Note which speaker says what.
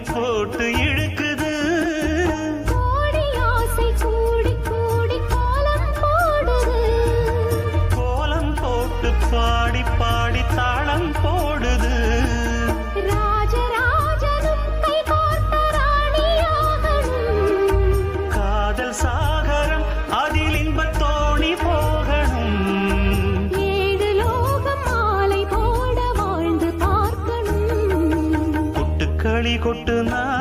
Speaker 1: போட்டு இழுக்குது.
Speaker 2: கோடி ஆசை கூடி கூடி கோலம் போடுது.
Speaker 1: கோலம் போட்டு பாடி பாடி தாளம் போடுது.
Speaker 2: ராஜராஜனும் கை கோர்த்த ராணியாகணும்.
Speaker 1: காதல் சாகரம் அதில் இன்பத் தோணி போகணும்.
Speaker 2: ஏழு லோகம் மாலை போட வாழ்ந்து பார்க்கணும்.
Speaker 1: கொட்டுக்களி கொட்டு நான்